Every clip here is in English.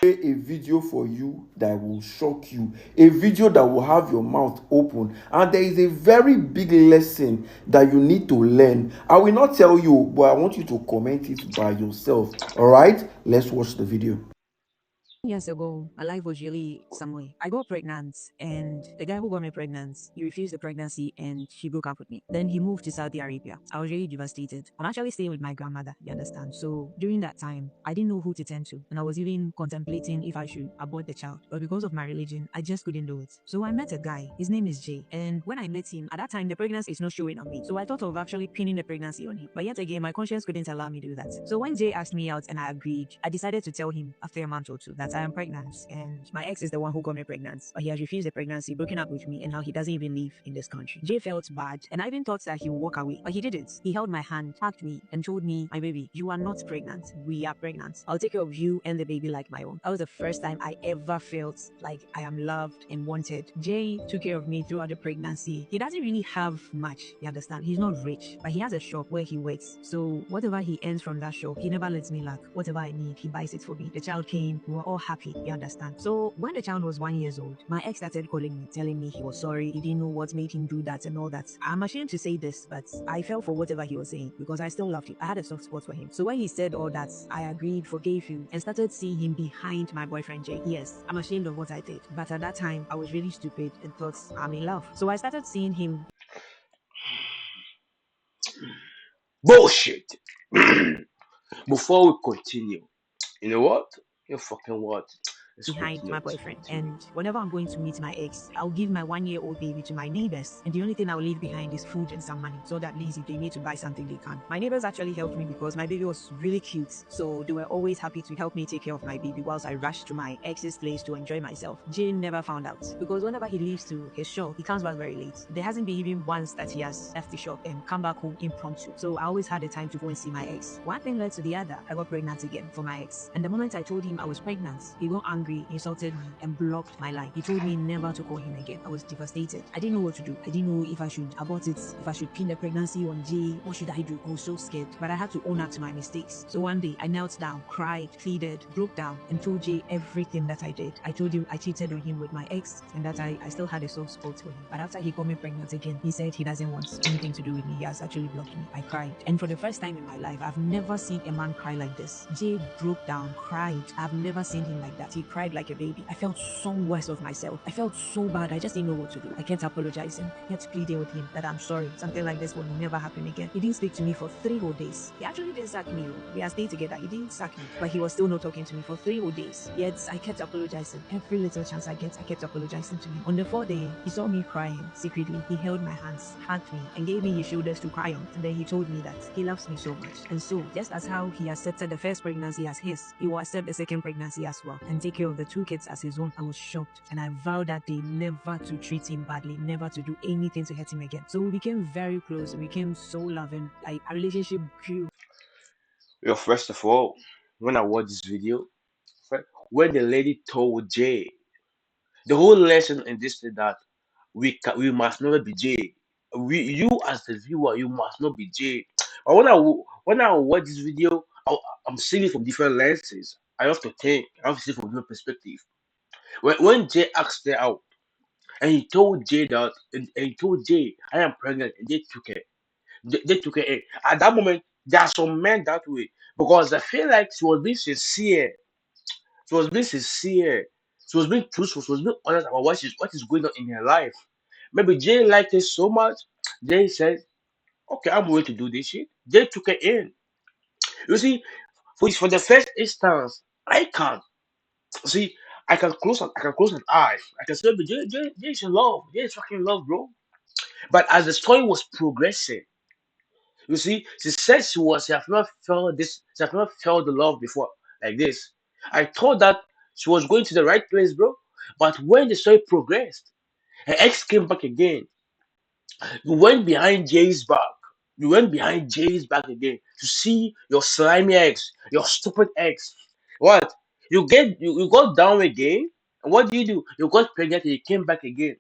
A video for you that will shock you, a video that will have your mouth open, and there is a very big lesson that you need to learn. I will not tell you, but I want you to comment it by yourself. All right, let's watch the video. Years ago, my life was really some way. I got pregnant, and the guy who got me pregnant, he refused the pregnancy and he broke up with me. Then he moved to Saudi Arabia. I was really devastated. I'm actually staying with my grandmother, you understand? So during that time, I didn't know who to turn to, and I was even contemplating if I should abort the child. But because of my religion, I just couldn't do it. So I met a guy. His name is Jay. And when I met him, at that time, the pregnancy is not showing on me. So I thought of actually pinning the pregnancy on him. But yet again, my conscience couldn't allow me to do that. So when Jay asked me out and I agreed, I decided to tell him after a month or two that I am pregnant. And my ex is the one who got me pregnant. But he has refused the pregnancy, broken up with me, and now he doesn't even live in this country. Jay felt bad, and I even thought that he would walk away. But he didn't. He held my hand, hugged me, and told me, "My baby, you are not pregnant. We are pregnant. I'll take care of you and the baby like my own." That was the first time I ever felt like I am loved and wanted. Jay took care of me throughout the pregnancy. He doesn't really have much, you understand? He's not rich, but he has a shop where he works. So whatever he earns from that shop, he never lets me lack. Whatever I need, he buys it for me. The child came, we were all happy, you understand? So when the child was 1 year old, my ex started calling me, telling me he was sorry, he didn't know what made him do that and all that. I'm ashamed to say this, but I fell for whatever he was saying because I still loved him. I had a soft spot for him. So when he said all that, I agreed, forgave him, and started seeing him behind my boyfriend Jay. Yes, I'm ashamed of what I did, but at that time, I was really stupid and thought I'm in love. So I started seeing him Bullshit. Before we continue, you know what? You fucking what? Let's behind continue. my Let's boyfriend. continue. And whenever I'm going to meet my ex, I'll give my 1 year old baby to my neighbors. And the only thing I'll leave behind is food and some money. So that means if they need to buy something, they can. My neighbors actually helped me because my baby was really cute. So they were always happy to help me take care of my baby whilst I rushed to my ex's place to enjoy myself. Jane never found out because whenever he leaves to his shop, he comes back very late. There hasn't been even once that he has left the shop and come back home impromptu. So I always had the time to go and see my ex. One thing led to the other. I got pregnant again for my ex. And the moment I told him I was pregnant, he got angry, insulted me, and blocked my line. He told me never to call him again. I was devastated. I didn't know what to do. I didn't know if I should abort it, if I should pin the pregnancy on Jay. What should I do? I was so scared. But I had to own up to my mistakes. So one day I knelt down, cried, pleaded, broke down, and told Jay everything that I did. I told him I cheated on him with my ex and that I still had a soft spot for him. But after he got me pregnant again, he said he doesn't want anything to do with me. He has actually blocked me. I cried. And for the first time in my life, I've never seen a man cry like this. Jay broke down, cried. I've never seen him like that. He cried like a baby. I felt so worse of myself. I felt so bad. I just didn't know what to do. I kept apologizing, kept pleading with him that I'm sorry. Something like this will never happen again. He didn't speak to me for 3 whole days. He actually didn't sack me. We had stayed together. He didn't sack me, but he was still not talking to me for 3 whole days. Yet I kept apologizing. Every little chance I get, I kept apologizing to him. On the 4th day, he saw me crying. Secretly, he held my hands, hugged me, and gave me his shoulders to cry on. And then he told me that he loves me so much. And so, just as how he accepted the first pregnancy as his, he will accept the second pregnancy as well and take care of the 2 kids as his own. I was shocked, and I vowed that day never to treat him badly, never to do anything to hurt him again. So we became very close. We became so loving. Like our relationship grew. Yo, first of all, when I watched this video, when the lady told Jay, the whole lesson in this is that we must never be Jay. You as the viewer, you must not be Jay. But when I watch this video, I'm seeing it from different lenses. I have to think. I have to see it from different perspective. When Jay asked her out, and he told Jay that, and he told Jay, "I am pregnant," and they took it. They took it in. At that moment, there are some men that way because I feel like she was being sincere. She was being sincere. She was being truthful. She was being honest about what is going on in her life. Maybe Jay liked it so much. Jay said, "Okay, I'm willing to do this shit." Jay took it in. You see, for the first instance, I can't see. I can close an eye. I can say, "But Jay is in love. Jay is fucking in love, bro." But as the story was progressing, you see, she said she have not felt this, she have not felt the love before like this. I thought that she was going to the right place, bro. But when the story progressed, her ex came back again. You went behind Jay's back. You went behind Jay's back again to see your slimy ex, your stupid ex. What? You got down again, and what do? You got pregnant and you came back again.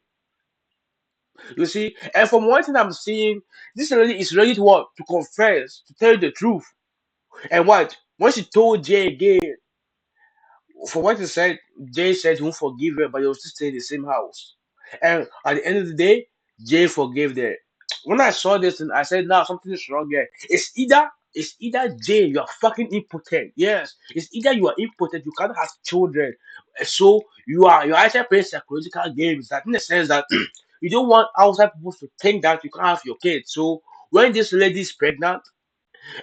You see, and from one thing I'm seeing, this lady is ready to what? To confess, to tell you the truth. And what? When she told Jay again, For what he said, Jay said he won't forgive her, but they will still stay in the same house. And at the end of the day, Jay forgave her. When I saw this, and I said, "Now something is wrong here. It's either Jay, you are fucking impotent. Yes, it's either you are impotent, you can't have children, so you're actually playing psychological games. That in the sense that you don't want outside people to think that you can't have your kids. So when this lady is pregnant,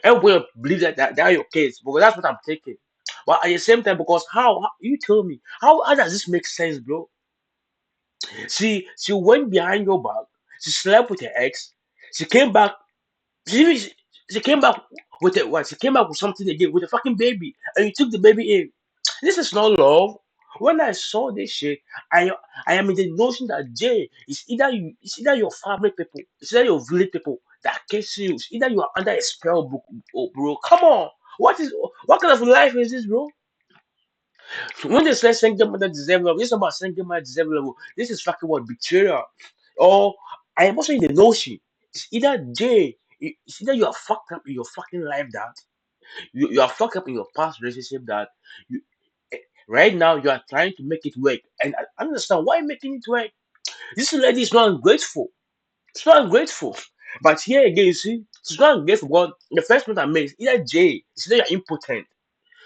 everybody will believe that they are your kids, because that's what I'm thinking. But at the same time, because how you tell me how does this make sense, bro? She went behind your back, she slept with her ex, she came back, she, she she came back with a what? She came back with something again with a fucking baby, and you took the baby in. This is not love. When I saw this shit, I I am in the notion that Jay is it's either your family people, it's either your village people that kiss you, it's either you are under a spell, bro. Come on, what kind of life is this, bro? So when they say single mother deserve love, this is about single mother deserve love. This is fucking what betrayal. Or I am also in the notion. It's either Jay, it's either you are fucked up in your fucking life that you are fucked up in your past relationship that you right now you are trying to make it work. And I understand why making it work. This lady is not ungrateful. It's not ungrateful. But here again, you see, it's not ungrateful. But the first point I made is either Jay, it's either you're impotent.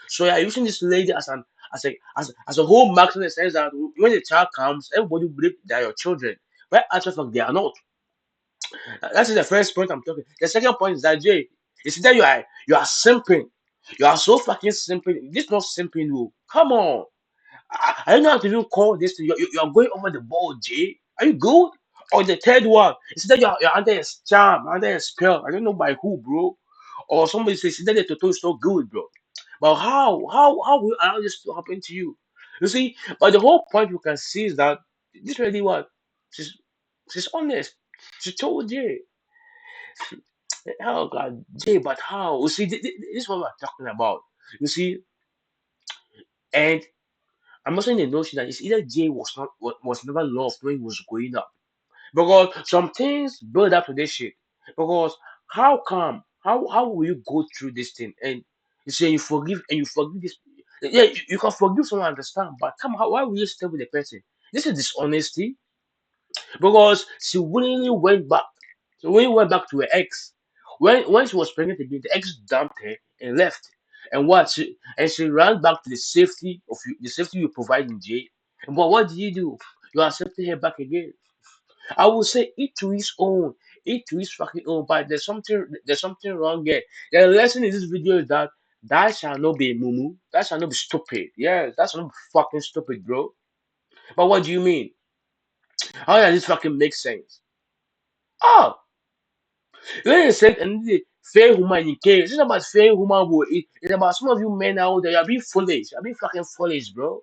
So you're using this lady as a whole mark in the sense that when the child comes, everybody will believe they are your children. But actually, fact, they are not. That's the first point I'm talking. The second point is that Jay, it's that you are simping. You are so fucking simping. This is not simping, you. Come on. I don't know how to even call this thing. You're going over the ball, Jay. Are you good? Or the third one, it's that you're under a charm, under a spell. I don't know by who, bro. Or somebody says that the toto is so good, bro. But how will allow this to happen to you? You see, but the whole point you can see is that this lady what she's she's honest. She told Jay, oh God, Jay, but how? You see, this is what we're talking about. You see, and I'm also in the notion that it's either Jay was never loved when he was growing up. Because some things build up to this shit. Because how come? How will you go through this thing and you say you forgive this? Yeah, you can forgive someone, understand, but come, why will you stay with the person? This is dishonesty because she willingly went back. So when he went back to her ex, when she was pregnant again, the ex dumped her and left. And she ran back to the safety you provide in jail. But what did you do? You accepted her back again. I will say each to his own, each to his fucking own. But there's something wrong here. The lesson in this video is that shall not be mumu. That shall not be stupid. Yes, that shall not be fucking stupid, bro. But what do you mean? How does this fucking make sense? Oh, when you said and the fair woman in case, it's not about fair woman. Bro. It's about some of you men out there. You're being foolish. You're being fucking foolish, bro.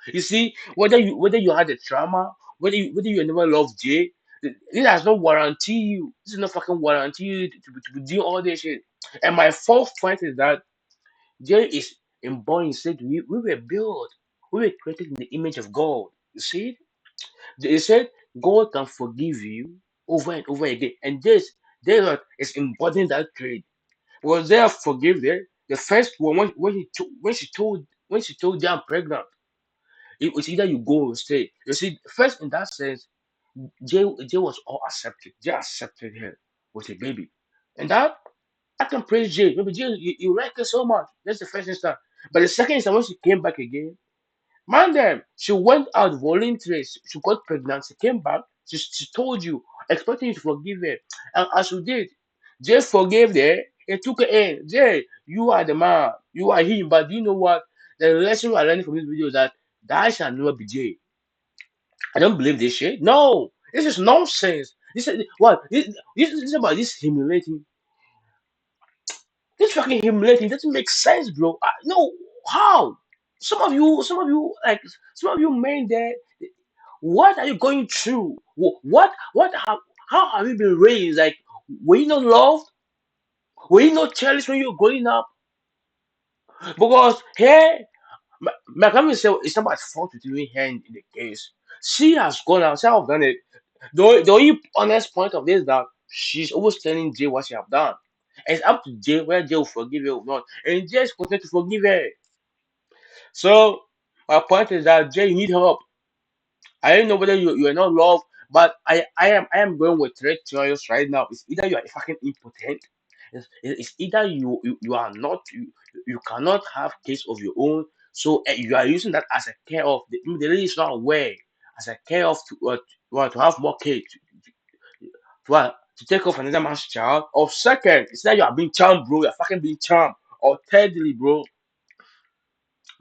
You see, whether you had a trauma, whether you never loved Jay, this does not warranty you. This is not fucking warranty you to be doing all this shit. And my fourth point is that Jay is embodying said we were built, we were created in the image of God. You see, they said God can forgive you over and over again, and this is embodying that trait. Was there forgive there? The first one when she told you I'm pregnant, it was either you go or stay. You see, first in that sense, Jay was all accepted. Jay accepted her with a baby. And that I can praise Jay. Maybe Jay, you like her so much. That's the first instance. But the second instance, when she came back again, man, damn, she went out voluntarily. She got pregnant. She came back. She told you, expecting you to forgive her. And as you did, Jay forgave her and took her in. Jay, you are the man. You are him. But do you know what? The lesson we are learning from this video is that shall never be Jay. I don't believe this shit. No, this is nonsense. This is what this is about this humiliating. This fucking humiliating doesn't make sense, bro. No, how? Like some of you men there. What are you going through? How have you been raised? Like, were you not loved? Were you not cherished when you were growing up? Because here, my family say it's not about fault with you here in the case. She has gone out. She have done it. The only honest point of this is that she's always telling Jay what she have done. And it's up to Jay whether Jay will forgive her or not. And Jay is continuing to forgive her. So My point is that Jay, you need help. I don't know whether you are not love, but I am going with three choices right now. It's either you are fucking impotent, it's either you are not you cannot have kids of your own, so you are using that as a care of the lady is not aware as a care of to have more kids to take off another man's child, or second, it's that you are being charmed, bro. You're fucking being charmed, or thirdly, bro,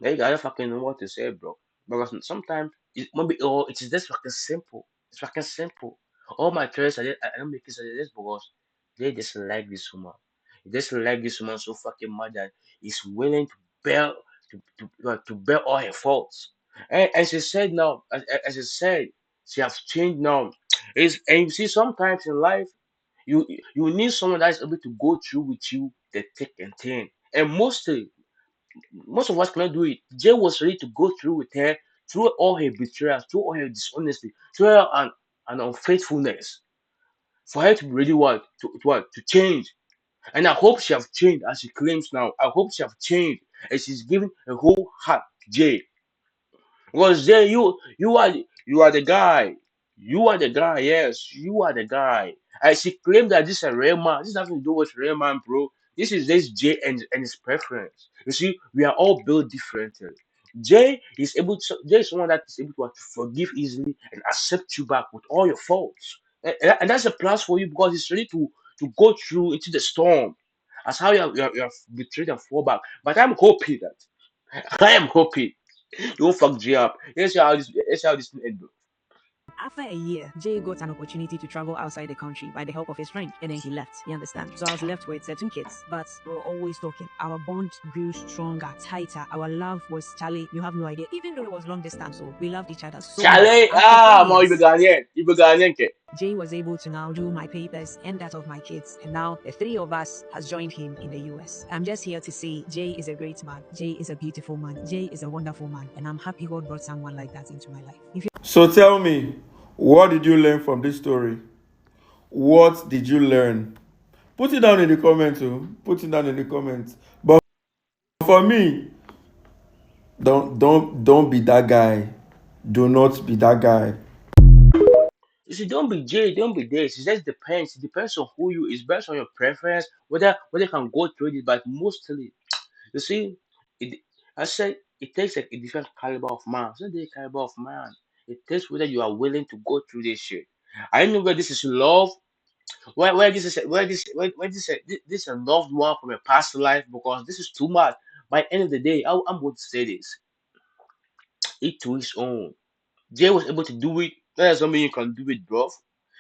they gotta fucking know what to say, bro. Because sometimes maybe it is just fucking simple. It's fucking simple. All my parents I don't make it this because they just like this woman. They just like this woman so fucking much that he's willing to bear to bear all her faults. And she said now, as she said, she has changed now. And you see sometimes in life you need someone that is able to go through with you the thick and thin. And most of us cannot do it. Jay was ready to go through with her through all her betrayals, through all her dishonesty, through her and unfaithfulness. For her to be ready to change. And I hope she have changed as she claims now. I hope she have changed and she's giving a whole heart to Jay. Was there you are the guy. You are the guy, yes, you are the guy. And she claimed that this is a real man. This has nothing to do with real man, bro. This is this Jay and his preference. You see, we are all built differently. Jay is someone that is able to forgive easily and accept you back with all your faults. And that's a plus for you because he's ready to go through into the storm. As how you have betrayed and fall back. But I'm hoping that I am hoping you won't fuck J up. Let's see how this thing end, bro. After a year, Jay got an opportunity to travel outside the country by the help of his friend, and then he left. You understand? So I was left with 2 kids, but we were always talking. Our bond grew stronger, tighter. Our love was Charlie. You have no idea. Even though it was long distance, so we loved each other so much. Charlie, After 4 you be years, Ghanaian. You be Ghanaian, ke? Jay was able to now do my papers and that of my kids, and now the three of us has joined him in the US. I'm just here to say Jay is a great man. Jay is a beautiful man. Jay is a wonderful man, and I'm happy God brought someone like that into my life. If you So tell me, what did you learn from this story? What did you learn? Put it down in the comments. Oh. Put it down in the comments. But for me, don't be that guy. Do not be that guy. You see, don't be J, don't be this. It just depends. It depends on who you. It's based on your preference, whether you can go through it. But mostly, you see, it. I said it takes a different caliber of man. It's not the caliber of man. It takes whether you are willing to go through this shit. I know where this is love. Where this is where this is a loved one from a past life because this is too much. By the end of the day, I'm going to say this. Each to his own. Jay was able to do it. That doesn't mean you can do it, bro.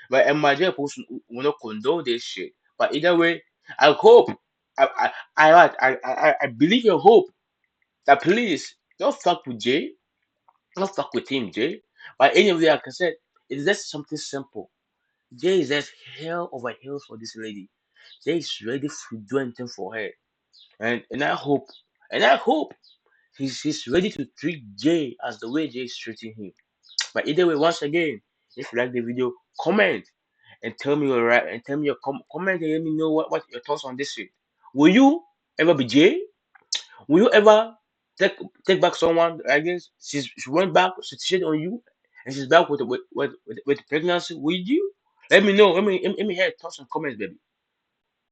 But and my Jay person will not condone this shit. But either way, I hope I believe your hope that please don't fuck with Jay, don't fuck with him, Jay. But anyway, like I said, it's just something simple. Jay is just hell over heels for this lady. Jay is ready to do anything for her. And I hope he's ready to treat Jay as the way Jay is treating him. But either way, once again, if you like the video, comment and tell me your right and tell me your comment and let me know what your thoughts on this shit. Will you ever be Jay? Will you ever take take back someone? I guess she went back, she cheated on you, and she's back with pregnancy. Will you? Let me know. Let me hear your thoughts and comments, baby.